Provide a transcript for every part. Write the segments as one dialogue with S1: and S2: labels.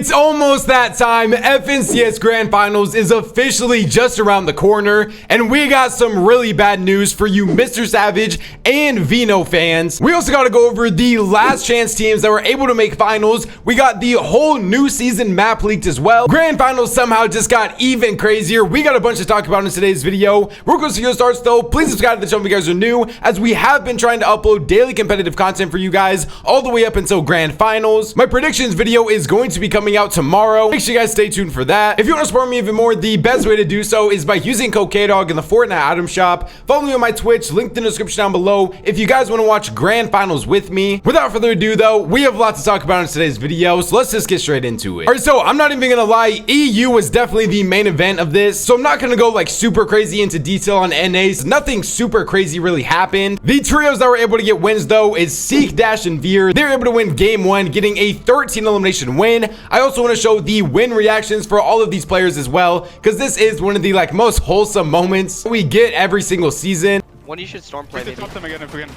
S1: It's almost that time. FNCS Grand Finals is officially just around the corner, and we got some really bad news for you Mr. Savage and Vino fans. We also got to go over the last chance teams that were able to make finals. We got the whole new season map leaked as well. Grand Finals somehow just got even crazier. We got a bunch to talk about in today's video. Real quick, so starts though, please subscribe to the channel if you guys are new, as we have been trying to upload daily competitive content for you guys all the way up until Grand Finals. My predictions video is going to be coming out tomorrow. Make sure you guys stay tuned for that. If you want to support me even more, the best way to do so is by using code KDOG in the Fortnite item shop. Follow me on my Twitch, linked in the description down below if you guys want to watch Grand Finals with me. Without further ado though, we have a lot to talk about in today's video, so let's just get straight into it. Alright, so I'm not even gonna lie, EU was definitely the main event of this, so I'm not gonna go like super crazy into detail on NAs. Nothing super crazy really happened. The trios that were able to get wins though is Seek, Dash, and Veer. They were able to win game 1, getting a 13 elimination win. I also want to show the win reactions for all of these players as well, because this is one of the like most wholesome moments we get every single season.
S2: When you should storm play, maybe.
S3: Top them again if we can.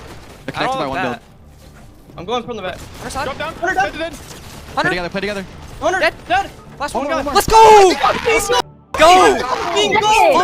S2: They're connected by one build.
S4: I'm going from the back.
S3: Drop down.
S4: 100
S3: Send it in.
S2: Play together, play together.
S4: 100 dead.
S2: Last
S4: one.
S2: Let's go! Go!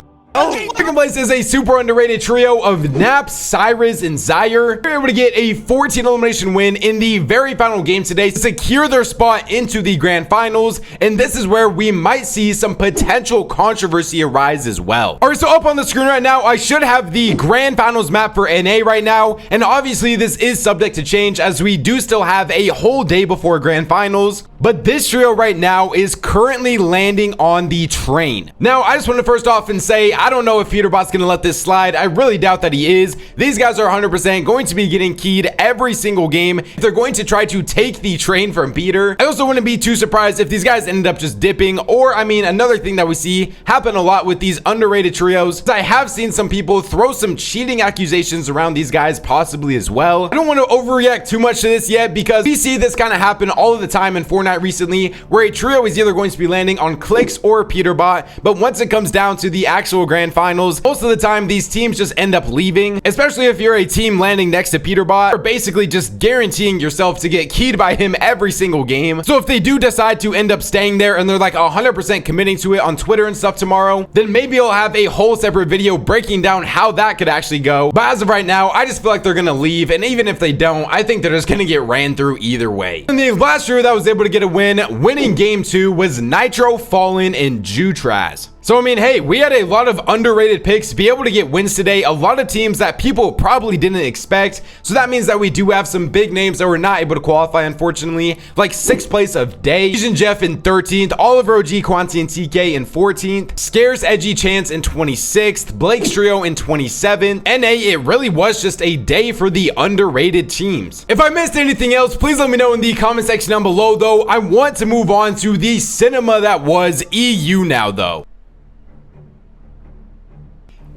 S1: Second place is a super underrated trio of Naps, Cyrus, and Zaire. They're able to get a 14 elimination win in the very final game today to secure their spot into the Grand Finals, and this is where we might see some potential controversy arise as well. Alright, so up on the screen right now, I should have the Grand Finals map for NA right now, and obviously this is subject to change as we do still have a whole day before Grand Finals, but this trio right now is currently landing on the train. Now, I just want to first off and say, I don't know if Peterbot's going to let this slide. I really doubt that he is. These guys are 100% going to be getting keyed every single game. They're going to try to take the train from Peter. I also wouldn't be too surprised if these guys ended up just dipping, or I mean, another thing that we see happen a lot with these underrated trios. I have seen some people throw some cheating accusations around these guys possibly as well. I don't want to overreact too much to this yet, because we see this kind of happen all of the time in Fortnite recently, where a trio is either going to be landing on Clicks or Peterbot, but once it comes down to the actual Grand Finals, most of the time these teams just end up leaving, especially if you're a team landing next to Peterbot. You're basically just guaranteeing yourself to get keyed by him every single game. So if they do decide to end up staying there and they're like 100% committing to it on Twitter and stuff tomorrow, then maybe I'll have a whole separate video breaking down how that could actually go. But as of right now, I just feel like they're gonna leave, and even if they don't, I think they're just gonna get ran through either way. And the last trio that was able to get a win, winning game 2, was Nitro, Fallen, and Jutras. So I mean, hey, we had a lot of underrated picks be able to get wins today. A lot of teams that people probably didn't expect. So that means that we do have some big names that were not able to qualify, unfortunately. Like 6th place of Day, Asian Jeff in 13th, Oliver OG, Quanti, and TK in 14th, Scarce, Edgy, Chance in 26th, Blake's Trio in 27th. NA, it really was just a day for the underrated teams. If I missed anything else, please let me know in the comment section down below though. I want to move on to the cinema that was EU now though.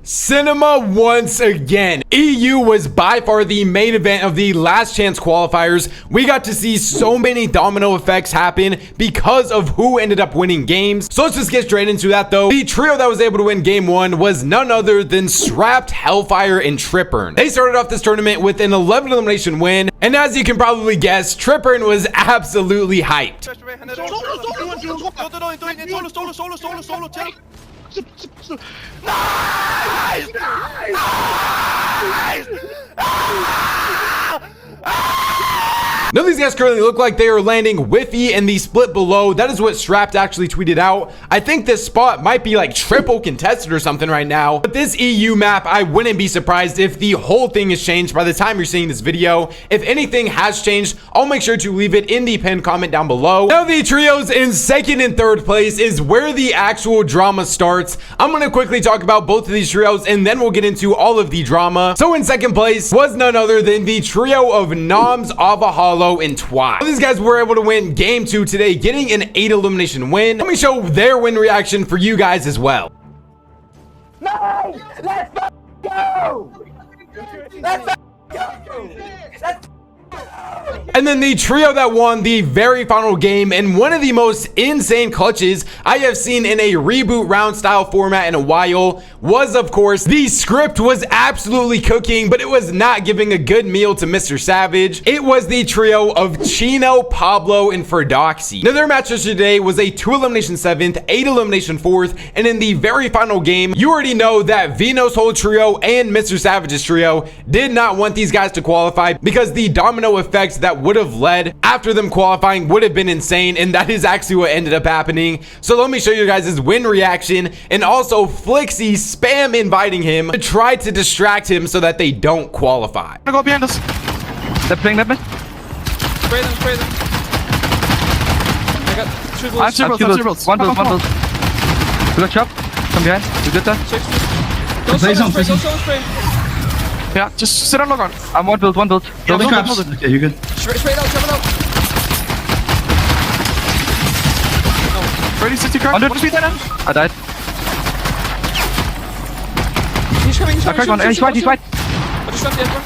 S1: Cinema once again. EU was by far the main event of the last chance qualifiers. We got to see so many domino effects happen because of who ended up winning games. So let's just get straight into that though. The trio that was able to win game 1 was none other than Strapped, Hellfire, and Trippern. They started off this tournament with an 11 elimination win, and as you can probably guess, Trippern was absolutely hyped.
S3: Nice!
S1: None of these guys currently look like they are landing whiffy in the split below. That is what Strapped actually tweeted out. I think this spot might be like triple contested or something right now. But this EU map, I wouldn't be surprised if the whole thing is changed by the time you're seeing this video. If anything has changed, I'll make sure to leave it in the pinned comment down below. Now the trios in 2nd and 3rd place is where the actual drama starts. I'm going to quickly talk about both of these trios and then we'll get into all of the drama. So in 2nd place was none other than the trio of Noms, Avahalo, and Twat. These guys were able to win game 2 today, getting an 8 elimination win. Let me show their win reaction for you guys as well.
S4: Nice! Let's go! Let's go! Let's
S1: And then the trio that won the very final game and one of the most insane clutches I have seen in a reboot round style format in a while was, of course, the script was absolutely cooking, but it was not giving a good meal to Mr. Savage. It was the trio of Chino, Pablo, and Ferdoxy. Now, their match today was a 2 elimination 7th, 8 elimination 4th, and in the very final game, you already know that Vino's whole trio and Mr. Savage's trio did not want these guys to qualify because the domino effect that would have led after them qualifying would have been insane, and that is actually what ended up happening. So let me show you guys' win reaction, and also Flixie spam inviting him to try to distract him so that they don't qualify.
S2: Go behind us. They're playing that man.
S4: Spray them, spray them. I got two
S2: I have two builds. One build. We got chop. Come behind. You good there?
S4: Don't spray.
S2: Yeah, just sit on log on. I'm one build.
S3: Building traps. Okay, you're good.
S4: Spray it out, jump it out.
S2: Ready, 60 card. 100 feet there now. I died.
S4: He's coming.
S2: I cracked one. He's white.
S4: I just shot the end one.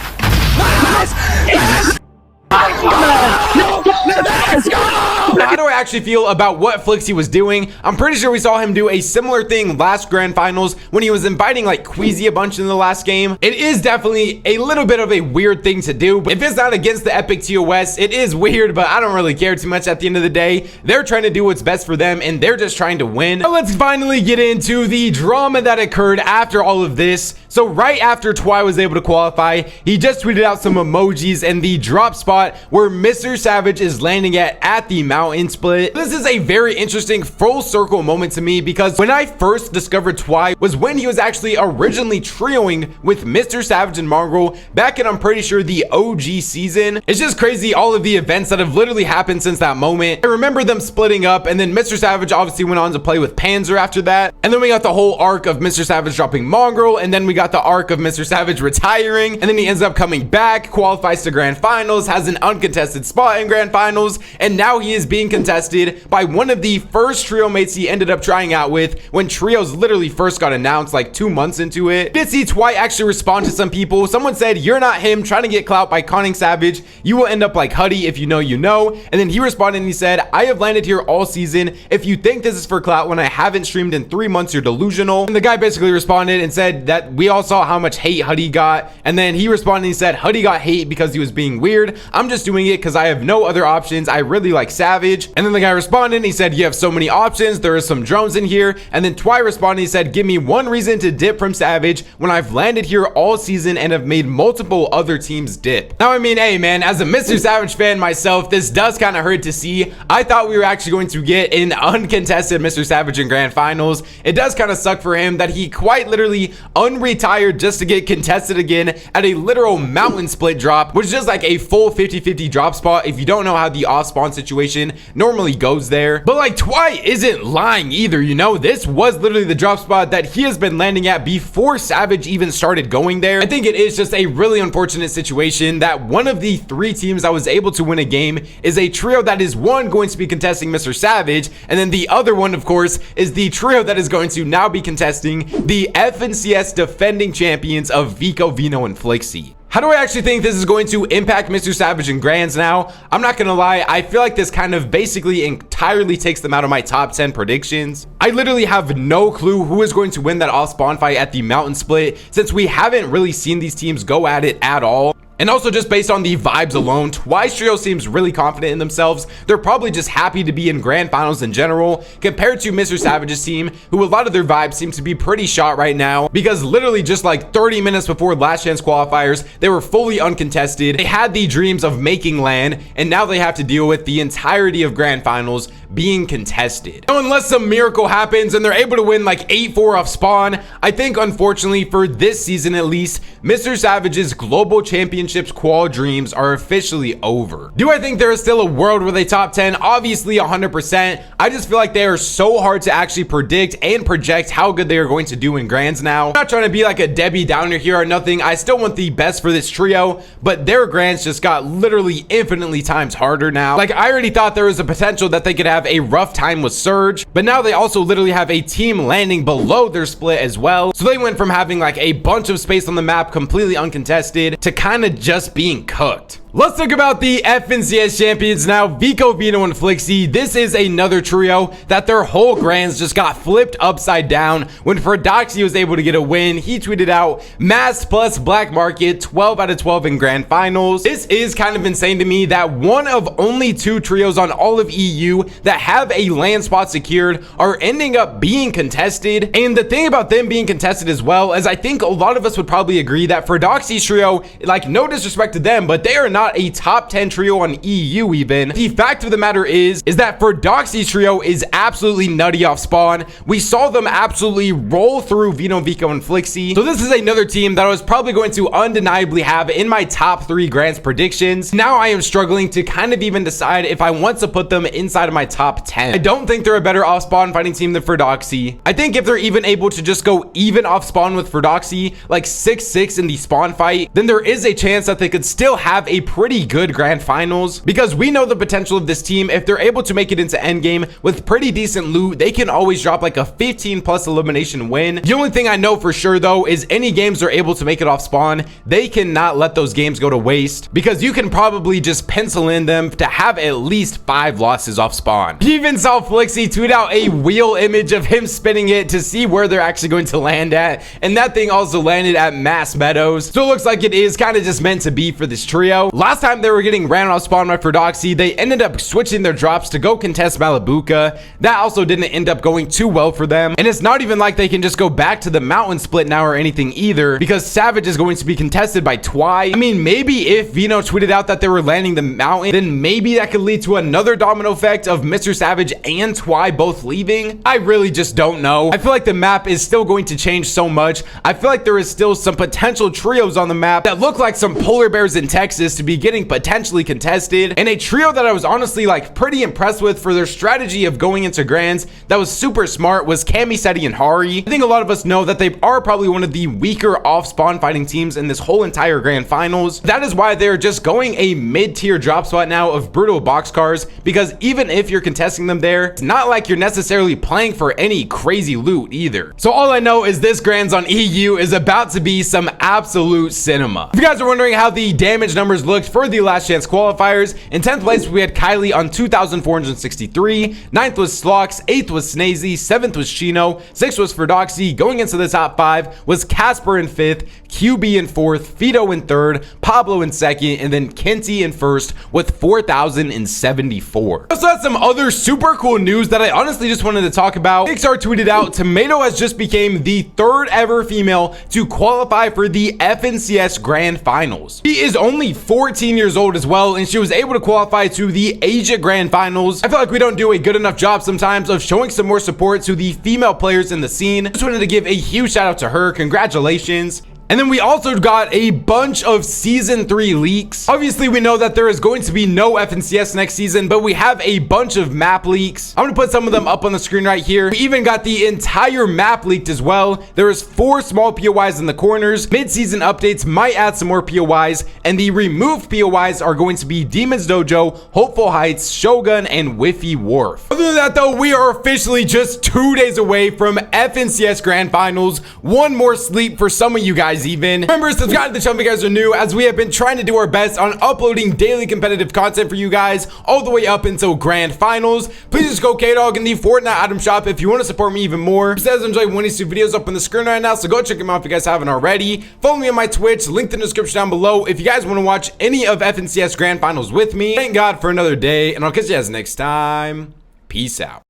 S1: Now, how do I actually feel about what Flixie was doing? I'm pretty sure we saw him do a similar thing last grand finals when he was inviting like Queasy a bunch in the last game. It is definitely a little bit of a weird thing to do, but if it's not against the Epic TOS, it is weird, but I don't really care too much at the end of the day. They're trying to do what's best for them, and they're just trying to win. Now, let's finally get into the drama that occurred after all of this. So right after Twy was able to qualify, he just tweeted out some emojis and the drop spot where Mr. Savage is landing at the mountain split. This is a very interesting full circle moment to me because when I first discovered Twy was when he was actually originally trioing with Mr. Savage and Mongrel back in, I'm pretty sure, the OG season. It's just crazy all of the events that have literally happened since that moment. I remember them splitting up, and then Mr. Savage obviously went on to play with Panzer after that, and then we got the whole arc of Mr. Savage dropping Mongrel, and then we got the arc of Mr. Savage retiring, and then he ends up coming back, qualifies to grand finals, has an uncontested spot in grand finals, and now he is being contested by one of the first trio mates he ended up trying out with when trios literally first got announced like 2 months into it. Did see Twy actually respond to some people. Someone said, "You're not him trying to get clout by conning Savage. You will end up like Huddy. If you know, you know." And then he responded and he said, "I have landed here all season. If you think this is for clout when I haven't streamed in 3 months, you're delusional." And the guy basically responded and said that we all saw how much hate Huddy got. And then he responded and he said, "Huddy got hate because he was being weird. I'm just doing it because I have no other options. I really like Savage." And then the guy responded and he said, "You have so many options. There are some drones in here." And then Twy responded and he said, "Give me one reason to dip from Savage when I've landed here all season and have made multiple other teams dip." Now, I mean, hey man, as a Mr. Savage fan myself, this does kind of hurt to see. I thought we were actually going to get an uncontested Mr. Savage in grand finals. It does kind of suck for him that he quite literally unretired just to get contested again at a literal mountain split drop, which is just like a full 50-50 drop spot if you don't know how the off spawn situation normally goes there. But like, Twy isn't lying either, you know. This was literally the drop spot that he has been landing at before Savage even started going there. I think it is just a really unfortunate situation that one of the 3 teams that was able to win a game is a trio that is one going to be contesting Mr. Savage, and then the other one, of course, is the trio that is going to now be contesting the FNCS defending champions of Vico, Vino, and Flixie. How do I actually think this is going to impact Mr. Savage and grands now? I'm not gonna lie, I feel like this kind of basically entirely takes them out of my top 10 predictions. I literally have no clue who is going to win that off spawn fight at the mountain split, since we haven't really seen these teams go at it at all. And also, just based on the vibes alone, Twy's trio seems really confident in themselves. They're probably just happy to be in grand finals in general, compared to Mr. Savage's team, who a lot of their vibes seem to be pretty shot right now, because literally just like 30 minutes before last chance qualifiers, they were fully uncontested. They had the dreams of making land, and now they have to deal with the entirety of grand finals being contested. Now, unless some miracle happens and they're able to win like 8-4 off spawn, I think unfortunately for this season at least, Mr. Savage's global championships qual dreams are officially over. Do I think there is still a world where they top 10? Obviously 100%. I just feel like they are so hard to actually predict and project how good they are going to do in grands now. I'm not trying to be like a Debbie Downer here or nothing. I still want the best for this trio, but their grands just got literally infinitely times harder now. Like, I already thought there was a potential that they could have a rough time with Surge, but now they also literally have a team landing below their split as well. So they went from having like a bunch of space on the map completely uncontested to kind of just being cooked. Let's talk about the FNCS champions now, Vico, Vino, and Flixie. This is another trio that their whole grands just got flipped upside down when Ferdoxy was able to get a win. He tweeted out, Mass plus Black Market, 12 out of 12 in grand finals. This is kind of insane to me that one of only 2 trios on all of EU that have a land spot secured are ending up being contested. And the thing about them being contested as well is I think a lot of us would probably agree that Ferdoxy's trio, like, no disrespect to them, but they are not a top 10 trio on EU even. The fact of the matter is that Ferdoxy's trio is absolutely nutty off spawn. We saw them absolutely roll through Vino, Vico, and Flixie. So this is another team that I was probably going to undeniably have in my top 3 grands predictions. Now I am struggling to kind of even decide if I want to put them inside of my top 10. I don't think they're a better off spawn fighting team than Ferdoxy. I think if they're even able to just go even off spawn with Ferdoxy, like 6-6 in the spawn fight, then there is a chance that they could still have a pretty good grand finals, because we know the potential of this team. If they're able to make it into endgame with pretty decent loot, they can always drop like a 15+ elimination win. The only thing I know for sure though is any games they're able to make it off spawn, they cannot let those games go to waste, because you can probably just pencil in them to have at least 5 losses off spawn. You even saw Flixie tweet out a wheel image of him spinning it to see where they're actually going to land at, and that thing also landed at Mass Meadows. So it looks like it is kind of just meant to be for this trio. Last time they were getting ran off spawn by Ferdoxy, they ended up switching their drops to go contest Malibuca. That also didn't end up going too well for them, and it's not even like they can just go back to the mountain split now or anything either, because Savage is going to be contested by Twy. I mean, maybe if Vino tweeted out that they were landing the mountain, then maybe that could lead to another domino effect of Mr. Savage and Twy both leaving. I really just don't know. I feel like the map is still going to change so much. I feel like there is still some potential trios on the map that look like some polar bears in Texas to be getting potentially contested, and a trio that I was honestly like pretty impressed with for their strategy of going into grands that was super smart was Cammy, Seti, and Hari. I think a lot of us know that they are probably one of the weaker off spawn fighting teams in this whole entire grand finals. That is why they're just going a mid-tier drop spot now of brutal boxcars, because even if you're contesting them there, it's not like you're necessarily playing for any crazy loot either. So all I know is this grands on EU is about to be some absolute cinema. If you guys are wondering how the damage numbers looked for the last chance qualifiers, in 10th place we had Kylie on 2,463, 9th was Slox, 8th was Snazy, 7th was Chino, 6th was Ferdoxy. Going into the top 5 was Casper in 5th, QB in 4th, Fido in 3rd, Pablo in 2nd, and then Kenty in 1st with 4,074. Also had some other super cool news that I honestly just wanted to talk about. Pixar tweeted out, Tomato has just became the 3rd ever female to qualify for the FNCS Grand Finals. She is only 14 years old as well, and she was able to qualify to the Asia Grand Finals. I feel like we don't do a good enough job sometimes of showing some more support to the female players in the scene. Just wanted to give a huge shout out to her. Congratulations. And then we also got a bunch of season 3 leaks. Obviously, we know that there is going to be no FNCS next season, but we have a bunch of map leaks. I'm gonna put some of them up on the screen right here. We even got the entire map leaked as well. There is 4 small POIs in the corners. Mid-season updates might add some more POIs, and the removed POIs are going to be Demon's Dojo, Hopeful Heights, Shogun, and Whiffy Wharf. Other than that though, we are officially just 2 days away from FNCS Grand Finals. One more sleep for some of you guys even. Remember, subscribe to the channel if you guys are new, as we have been trying to do our best on uploading daily competitive content for you guys all the way up until grand finals. Please just go K-Dog in the Fortnite item shop if you want to support me even more. Besides, enjoy one of these 2 videos up on the screen right now, so go check them out if you guys haven't already. Follow me on my Twitch, linked in the description down below if you guys want to watch any of FNCS grand finals with me. Thank God for another day, and I'll catch you guys next time. Peace out.